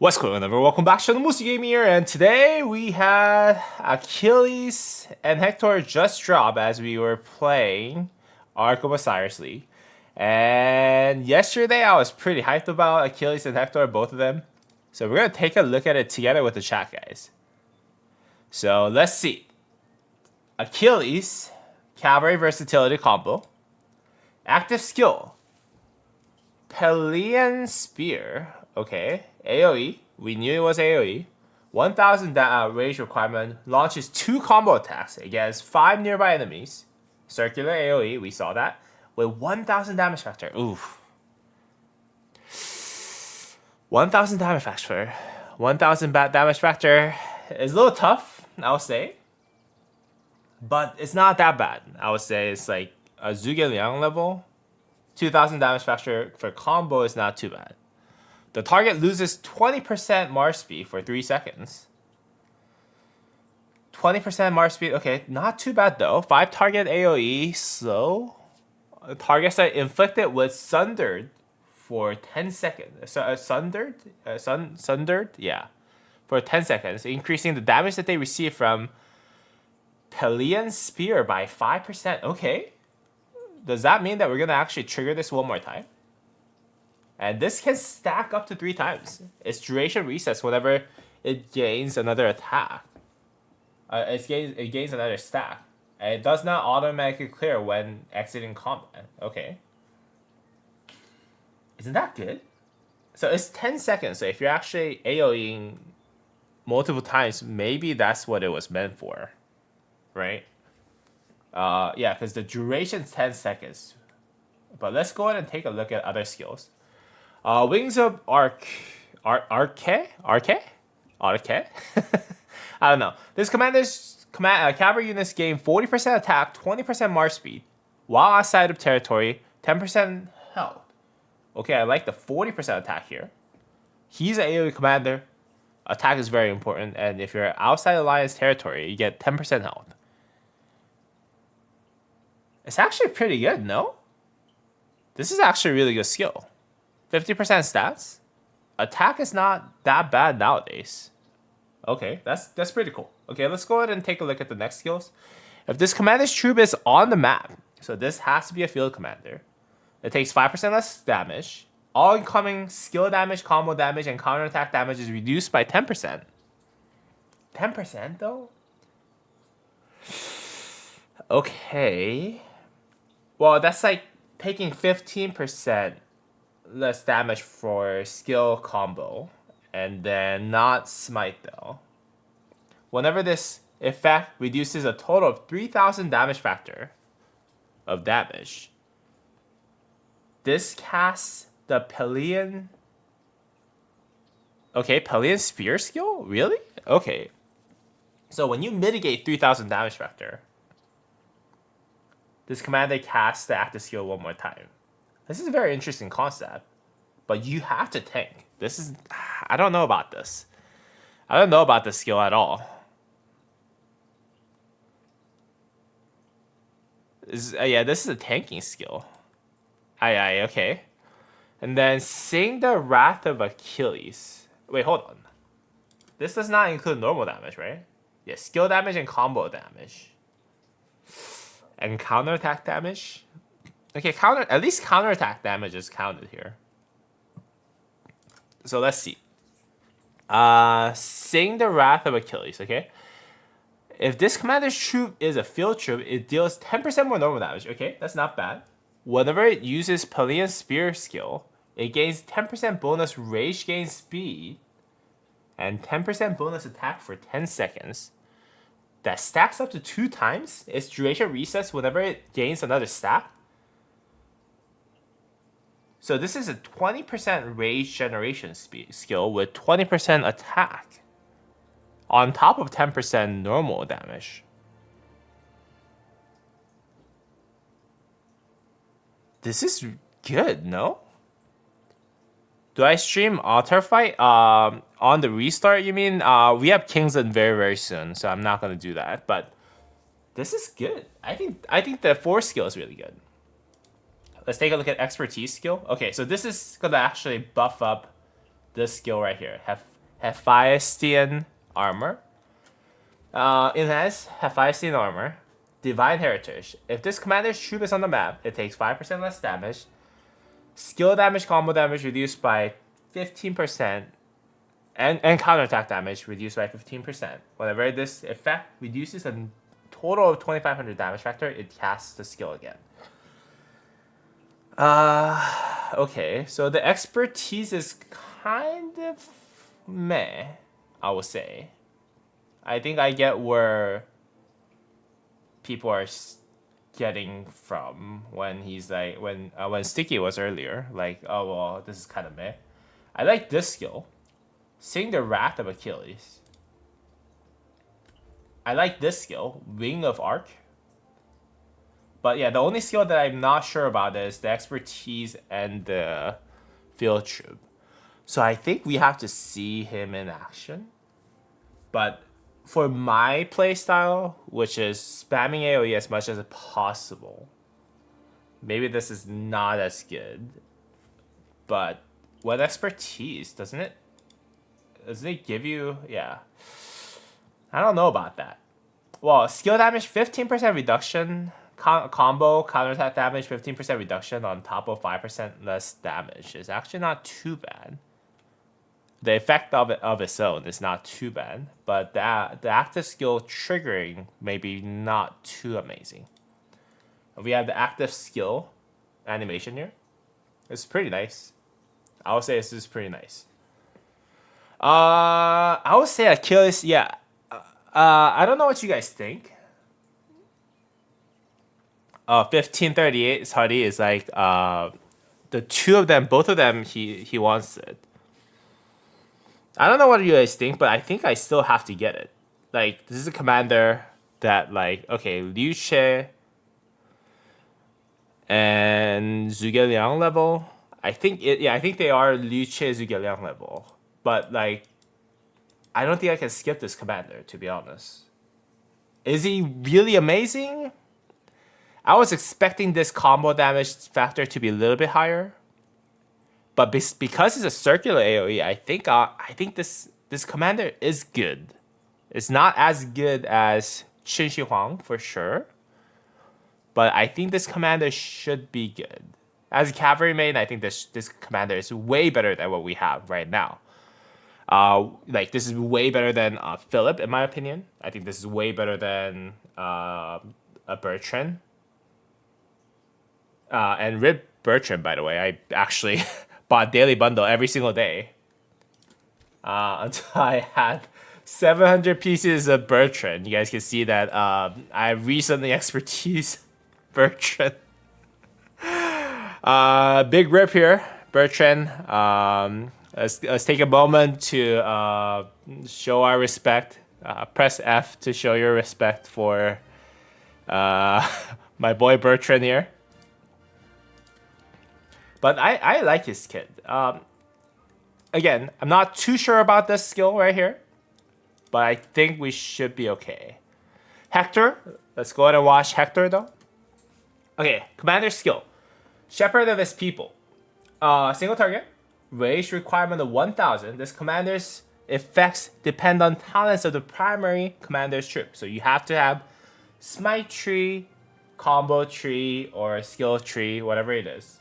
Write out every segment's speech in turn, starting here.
What's going on, everyone? Welcome back to the Moosey Game here, and today we had Achilles and Hector just drop as we were playing Ark of Osiris League. And yesterday I was pretty hyped about Achilles and Hector, both of them. So we're gonna take a look at it together with the chat, guys. So let's see. Achilles, Cavalry Versatility Combo. Active Skill. Pelian Spear. Okay. AoE. We knew it was AoE. 1000 range requirement. Launches 2 combo attacks against 5 nearby enemies. Circular AoE. We saw that. With 1000 damage factor. Oof. 1000 damage factor. 1000 damage factor is a little tough, I would say. But it's not that bad. I would say it's like a Zhuge Liang level. 2000 damage factor for combo is not too bad. The target loses 20% march speed for 3 seconds. 20% march speed, okay, not too bad though. 5 target AoE, slow. Targets are inflicted with sundered for 10 seconds. Sundered? Sundered? Yeah. For 10 seconds, increasing the damage that they receive from Pelian Spear by 5%. Okay. Does that mean that we're going to actually trigger this one more time? And this can stack up to 3 times. Its duration resets whenever it gains another attack. It gains another stack. And it does not automatically clear when exiting combat. Okay. Isn't that good? So it's 10 seconds. So if you're actually AoEing multiple times, maybe that's what it was meant for. Right? Yeah, because the duration is 10 seconds. But let's go ahead and take a look at other skills. Wings of Arche? I don't know. This cavalry units gain 40% attack, 20% march speed, while outside of territory, 10% health. Okay, I like the 40% attack here. He's an AoE commander. Attack is very important, and if you're outside Alliance territory, you get 10% health. It's actually pretty good, no? This is actually a really good skill. 50% stats. Attack is not that bad nowadays. Okay, that's pretty cool. Okay, let's go ahead and take a look at the next skills. If this commander's troop is on the map, so this has to be a field commander. It takes 5% less damage. All incoming skill damage, combo damage, and counterattack damage is reduced by 10%. 10% though? Okay. Well, that's like taking 15% less damage for skill combo, and then not smite though. Whenever this effect reduces a total of 3000 damage factor of damage, this casts the Pelian. Okay, Pelian Spear skill? Really? Okay. So when you mitigate 3000 damage factor, this commander casts the active skill one more time. This is a very interesting concept, but you have to tank. I don't know about this. I don't know about this skill at all. Yeah, this is a tanking skill. Okay. And then Sing the Wrath of Achilles. Wait, hold on. This does not include normal damage, right? Yeah, skill damage and combo damage. And counterattack damage. Okay, at least counterattack damage is counted here. So let's see. Sing the Wrath of Achilles, okay? If this commander's troop is a field troop, it deals 10% more normal damage. Okay, that's not bad. Whenever it uses Pelian Spear skill, it gains 10% bonus rage gain speed and 10% bonus attack for 10 seconds. That stacks up to 2 times. Its duration resets whenever it gains another stack. So this is a 20% rage generation skill with 20% attack on top of 10% normal damage. This is good, no? Do I stream Altar Fight on the restart, you mean? We have Kingsland very, very soon, so I'm not going to do that. But this is good. I think the 4 skill is really good. Let's take a look at expertise skill. Okay, so this is gonna actually buff up this skill right here. Hephaestion armor. Enhanced Hephaestion armor. Divine Heritage. If this commander's troop is on the map, it takes 5% less damage. Skill damage, combo damage reduced by 15%. And counterattack damage reduced by 15%. Whenever this effect reduces a total of 2500 damage factor, it casts the skill again. Okay, so the expertise is kind of meh, I would say. I think I get where people are getting from when he's like when Sticky was earlier, like, oh well, this is kind of meh. I like this skill, Sing the Wrath of Achilles. I like this skill, Wing of Arc. But yeah, the only skill that I'm not sure about is the expertise and the field troop. So I think we have to see him in action. But for my playstyle, which is spamming AoE as much as possible, maybe this is not as good. But what expertise, doesn't it give you? Yeah. I don't know about that. Well, skill damage 15% reduction. Combo counterattack damage 15% reduction on top of 5% less damage is actually not too bad. The effect of its own is not too bad, but the active skill triggering maybe not too amazing. We have the active skill animation here. It's pretty nice. I would say this is pretty nice. I would say Achilles. Yeah. I don't know what you guys think. 1538 Hardy is like the two of them, both of them, he wants it. I don't know what you guys think, but I think I still have to get it. Like, this is a commander that, like, okay, Liu Che and Zhuge Liang level. I think they are Liu Che, Zhuge Liang level. But like, I don't think I can skip this commander, to be honest. Is he really amazing? I was expecting this combo damage factor to be a little bit higher, but because it's a circular AoE, I think this commander is good. It's not as good as Qin Shi Huang for sure, but I think this commander should be good. As a cavalry main, I think this commander is way better than what we have right now. Like, this is way better than Philip, in my opinion. I think this is way better than a Bertrand. And Rip Bertrand, by the way, I actually bought Daily Bundle every single day. Until I had 700 pieces of Bertrand. You guys can see that I recently expertise Bertrand. Big rip here, Bertrand. Let's take a moment to show our respect. Press F to show your respect for my boy Bertrand here. But I like his kid. Again, I'm not too sure about this skill right here, but I think we should be okay. Hector, let's go ahead and watch Hector though. Okay, commander skill. Shepherd of his people. Single target. Rage requirement of 1000. This commander's effects depend on talents of the primary commander's troop. So you have to have smite tree, combo tree, or skill tree, whatever it is.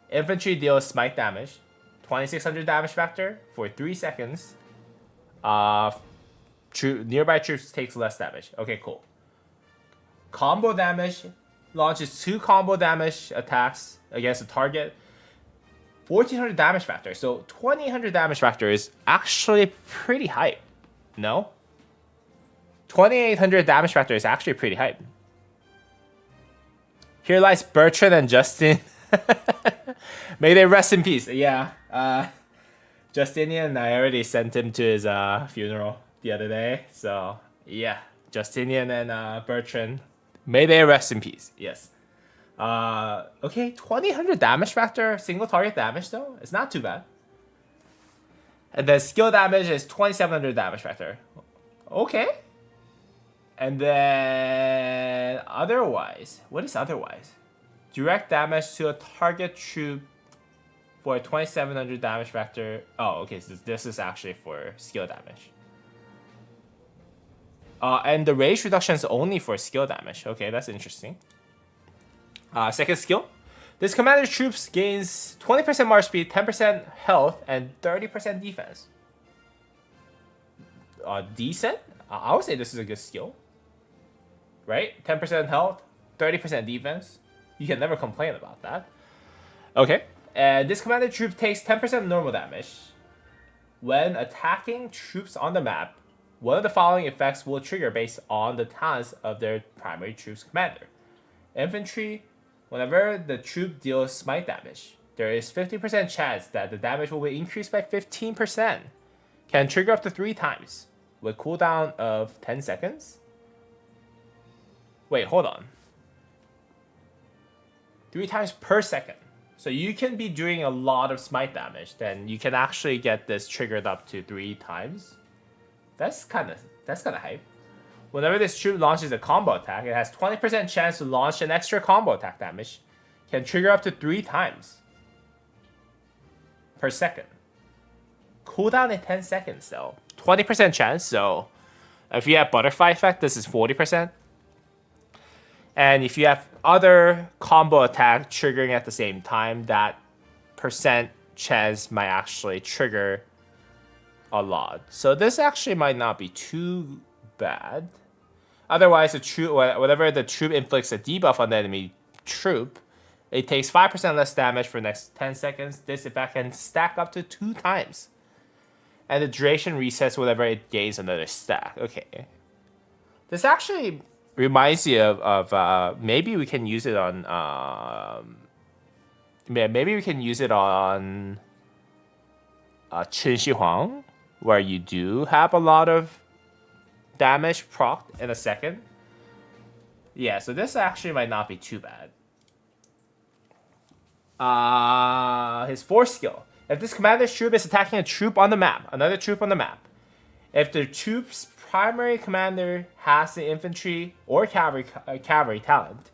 Infantry deals smite damage. 2600 damage factor for 3 seconds. Nearby troops takes less damage. Okay, cool. Combo damage launches 2 combo damage attacks against a target. 1400 damage factor. So 2800 damage factor is actually pretty hype. No? 2800 damage factor is actually pretty hype. Here lies Bertrand and Justin. May they rest in peace. Yeah. Justinian, I already sent him to his funeral the other day. So, yeah. Justinian and Bertrand, may they rest in peace. Yes. Okay, 2000 damage factor, single target damage though. It's not too bad. And then skill damage is 2700 damage factor. Okay. And then otherwise, what is otherwise? Direct damage to a target troop for 2700 damage factor. Oh, okay, so this is actually for skill damage. And the rage reduction is only for skill damage. Okay, that's interesting. Second skill. This commander's troops gains 20% march speed, 10% health, and 30% defense. Decent? I would say this is a good skill. Right? 10% health, 30% defense. You can never complain about that. Okay. And this commander troop takes 10% normal damage. When attacking troops on the map, one of the following effects will trigger based on the talents of their primary troop's commander. Infantry, whenever the troop deals smite damage, there is 50% chance that the damage will be increased by 15%. Can trigger up to 3 times, with cooldown of 10 seconds. Wait, hold on. 3 times per second. So you can be doing a lot of smite damage, then you can actually get this triggered up to 3 times. That's kind of hype. Whenever this troop launches a combo attack, it has 20% chance to launch an extra combo attack damage. Can trigger up to 3 times per second. Cooldown in 10 seconds though. 20% chance, so if you have butterfly effect, this is 40%. And if you have other combo attack triggering at the same time, that percent chance might actually trigger a lot. So this actually might not be too bad. Otherwise, whenever the troop inflicts a debuff on the enemy troop, it takes 5% less damage for the next 10 seconds. This effect can stack up to 2 times. And the duration resets whenever it gains another stack. Okay. This actually reminds me of maybe we can use it on maybe we can use it on Qin Shi Huang, where you do have a lot of damage procced in a second. Yeah, so this actually might not be too bad. His fourth skill. If this commander's troop is attacking a troop on the map, another troop on the map, if the troop's primary commander has the infantry or cavalry talent,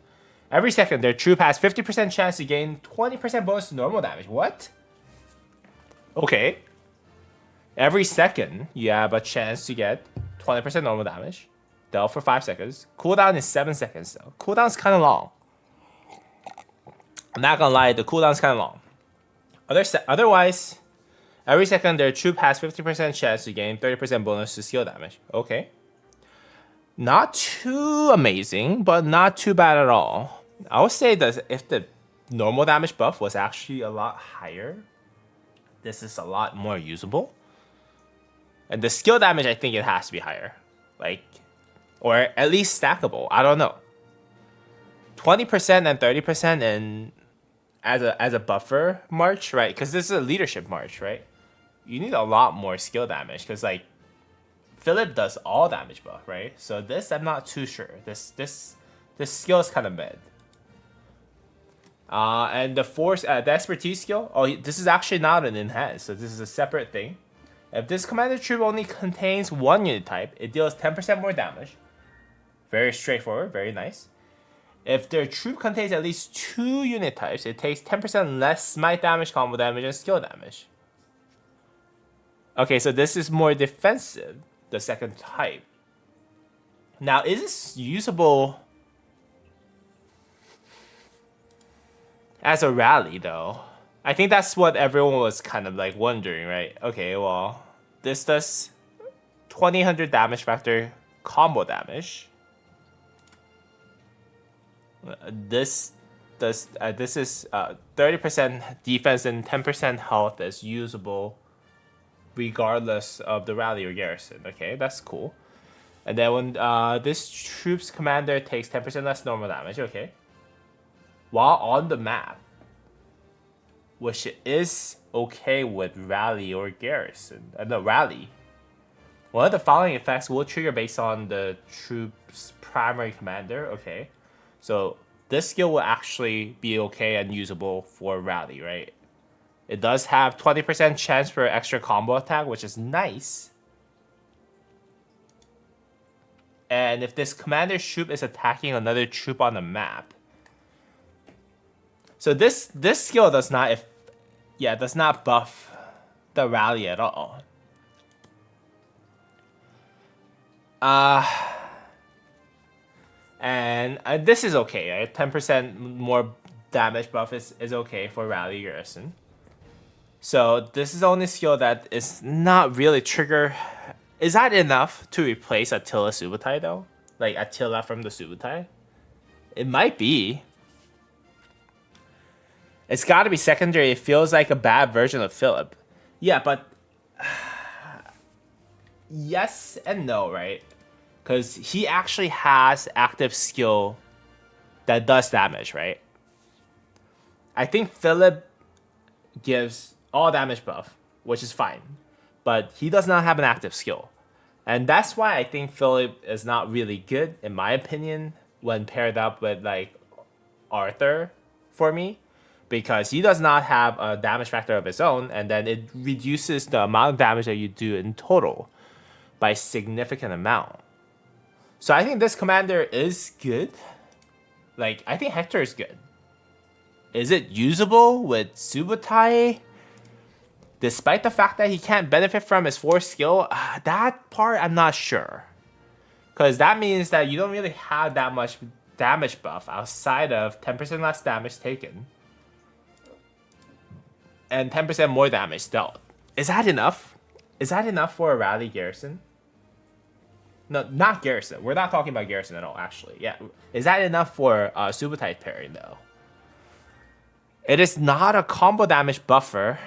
every second their troop has 50% chance to gain 20% bonus to normal damage. What? Okay. Every second you have a chance to get 20% normal damage. Dealt for 5 seconds. Cooldown is 7 seconds though. Cooldown's kind of long. I'm not gonna lie, the cooldown's kind of long. Otherwise, every second their troop has 50% chance to gain 30% bonus to skill damage. Okay. Not too amazing, but not too bad at all. I would say that if the normal damage buff was actually a lot higher, this is a lot more usable. And the skill damage, I think it has to be higher. Like, or at least stackable. I don't know. 20% and 30% and as a buffer march, right? Because this is a leadership march, right? You need a lot more skill damage because like Philip does all damage buff, right? So this I'm not too sure. This skill is kind of mid. And the expertise skill. Oh, this is actually not an enhance, so this is a separate thing. If this commander troop only contains 1 unit type, it deals 10% more damage. Very straightforward, very nice. If their troop contains at least 2 unit types, it takes 10% less smite damage, combo damage, and skill damage. Okay, so this is more defensive, the second type. Now, is this usable as a rally, though? I think that's what everyone was kind of like wondering, right? Okay, well, this does 2000 damage factor combo damage. This is 30% defense and 10% health is usable regardless of the rally or garrison. Okay, that's cool. And then when this troop's commander takes 10% less normal damage, okay, while on the map, which is okay with rally or garrison. No, rally. One of the following effects will trigger based on the troop's primary commander. Okay, so this skill will actually be okay and usable for rally, right? It does have 20% chance for extra combo attack, which is nice. And if this commander's troop is attacking another troop on the map, so this skill does not yeah, does not buff the rally at all. And this is okay. Right? 10% more damage buff is okay for rally garrison. So this is the only skill that is not really trigger. Is that enough to replace Attila Subutai though? Like Attila from the Subutai? It might be. It's got to be secondary. It feels like a bad version of Philip. Yeah, but yes and no, right? Because he actually has active skill that does damage, right? I think Philip gives all damage buff, which is fine. But he does not have an active skill. And that's why I think Philip is not really good, in my opinion, when paired up with like Arthur for me. Because he does not have a damage factor of his own, and then it reduces the amount of damage that you do in total by a significant amount. So I think this commander is good. Like, I think Hector is good. Is it usable with Subutai? Despite the fact that he can't benefit from his 4 skill, that part I'm not sure. Because that means that you don't really have that much damage buff outside of 10% less damage taken. And 10% more damage dealt. Is that enough? Is that enough for a rally garrison? No, not garrison. We're not talking about garrison at all, actually. Yeah. Is that enough for Subutai pairing, though? It is not a combo damage buffer.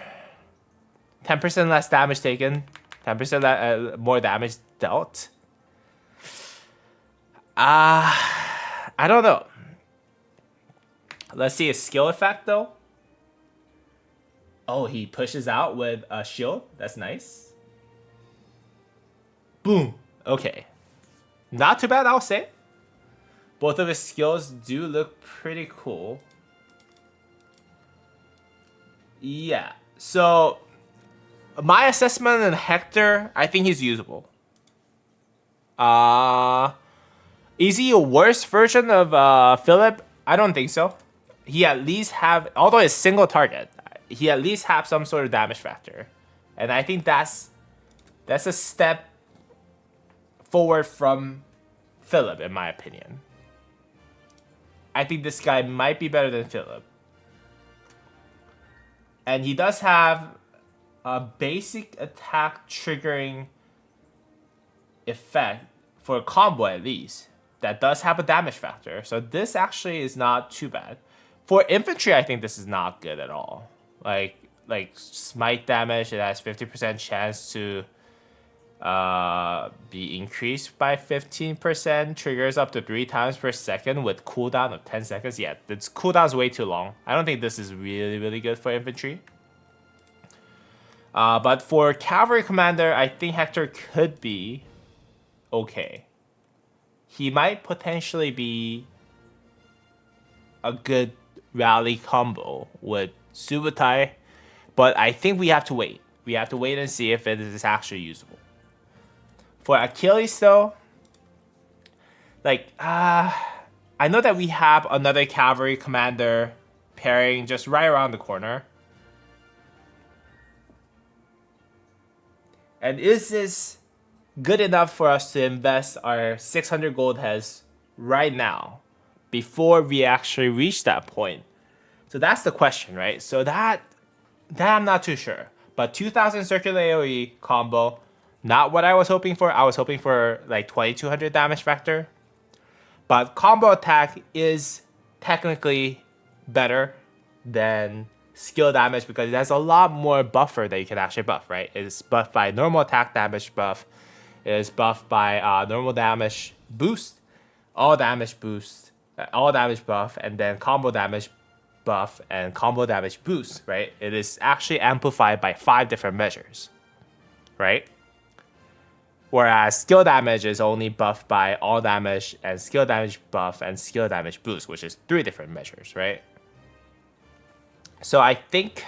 10% less damage taken. 10% more damage dealt. I don't know. Let's see a skill effect, though. Oh, he pushes out with a shield. That's nice. Boom. Okay. Not too bad, I'll say. Both of his skills do look pretty cool. Yeah. So, my assessment on Hector, I think he's usable. Is he a worse version of Philip? I don't think so. He at least have, although it's single target, he at least have some sort of damage factor. And I think that's a step forward from Philip, in my opinion. I think this guy might be better than Philip. And he does have a basic attack triggering effect for a combo at least. That does have a damage factor. So this actually is not too bad. For infantry, I think this is not good at all. Like smite damage, it has 50% chance to be increased by 15%. Triggers up to 3 times per second with cooldown of 10 seconds. Yeah, this cooldown's way too long. I don't think this is really, really good for infantry. But for cavalry commander, I think Hector could be okay. He might potentially be a good rally combo with Subutai, but I think we have to wait. We have to wait and see if it is actually usable. For Achilles, though, I know that we have another cavalry commander pairing just right around the corner. And is this good enough for us to invest our 600 gold heads right now before we actually reach that point? So that's the question, right? So that I'm not too sure. But 2000 circular AoE combo, not what I was hoping for. I was hoping for like 2200 damage factor. But combo attack is technically better than skill damage because it has a lot more buffer that you can actually buff, right? It's buffed by normal attack damage buff. It is buffed by normal damage boost, all damage boost, all damage buff, and then combo damage buff and combo damage boost, right? It is actually amplified by 5 different measures, right? Whereas skill damage is only buffed by all damage and skill damage buff and skill damage boost, which is 3 different measures, right? So I think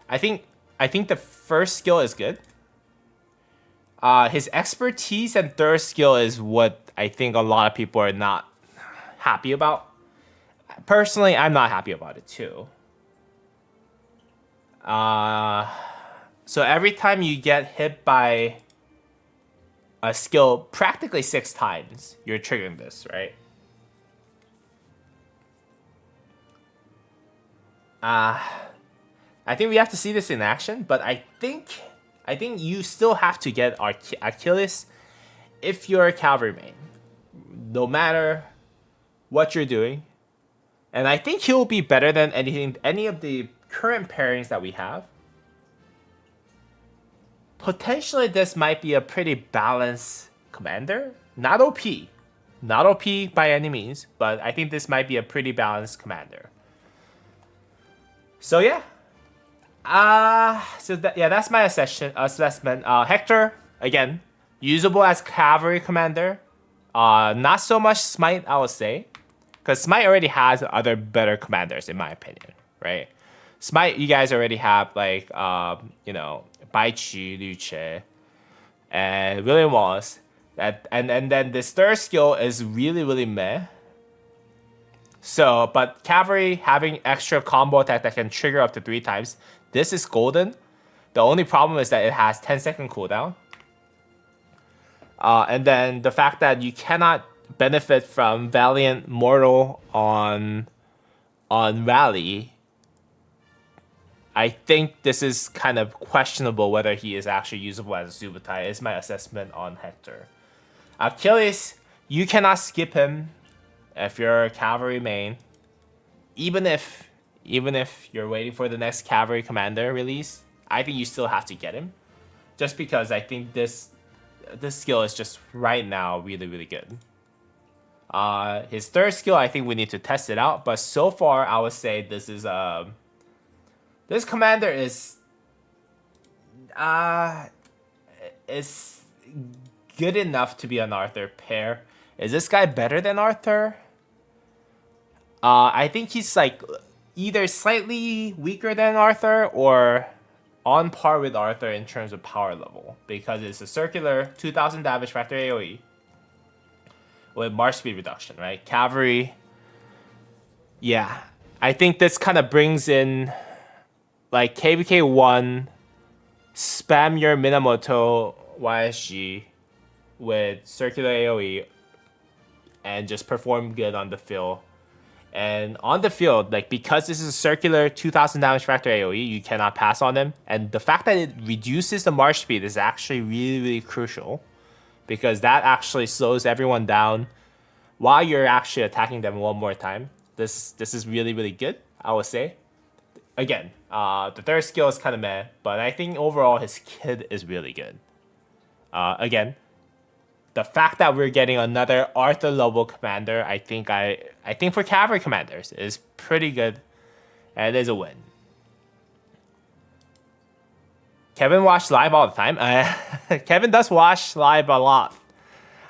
the first skill is good. His expertise and third skill is what I think a lot of people are not happy about. Personally, I'm not happy about it too. So every time you get hit by a skill practically 6 times, you're triggering this, right? I think we have to see this in action, but I think you still have to get Achilles if you're a cavalry main, no matter what you're doing. And I think he'll be better than any of the current pairings that we have. Potentially, this might be a pretty balanced commander. Not OP. Not OP by any means, but I think this might be a pretty balanced commander. So yeah. That's my assessment. Hector, again, usable as cavalry commander. Not so much Smite, I would say. Because Smite already has other better commanders, in my opinion, right? Smite, you guys already have, like, Baichi, Luce, and William Wallace. And then this third skill is really, really meh. So, but Cavalry having extra combo attack that can trigger up to 3 times, this is golden. The only problem is that it has 10-second cooldown. And then the fact that you cannot benefit from Valiant Mortal on Rally, I think this is kind of questionable whether he is actually usable as a Zubutai, is my assessment on Hector. Achilles, you cannot skip him if you're a cavalry main. Even if you're waiting for the next cavalry commander release, I think you still have to get him. Just because I think this skill is just right now really, really good. His third skill, I think we need to test it out. But so far, I would say this is this commander is good enough to be an Arthur pair. Is this guy better than Arthur? I think he's like either slightly weaker than Arthur or on par with Arthur in terms of power level, because it's a circular 2000 damage factor AoE with march speed reduction, right? Cavalry. Yeah, I think this kind of brings in like KVK 1, spam your Minamoto YSG with circular AoE and just perform good on the field. And on the field, like, because this is a circular 2000 damage factor AoE, you cannot pass on him. And the fact that it reduces the march speed is actually really, really crucial, because that actually slows everyone down while you're actually attacking them one more time. This is really, really good, I would say. Again, the third skill is kind of meh, but I think overall his kit is really good. Again, the fact that we're getting another Arthur level commander, I think for cavalry commanders is pretty good, and it is a win. Kevin watched live all the time. Kevin does watch live a lot.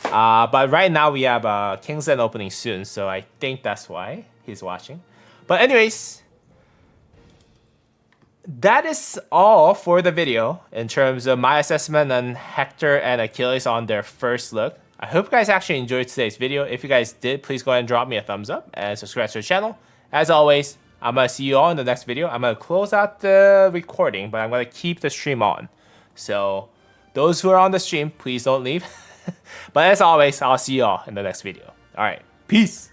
But right now we have King's End opening soon, so I think that's why he's watching. But anyways, that is all for the video in terms of my assessment on Hector and Achilles on their first look. I hope you guys actually enjoyed today's video. If you guys did, please go ahead and drop me a thumbs up and subscribe to the channel. As always, I'm going to see you all in the next video. I'm going to close out the recording, but I'm going to keep the stream on. So those who are on the stream, please don't leave. But as always, I'll see you all in the next video. All right, peace.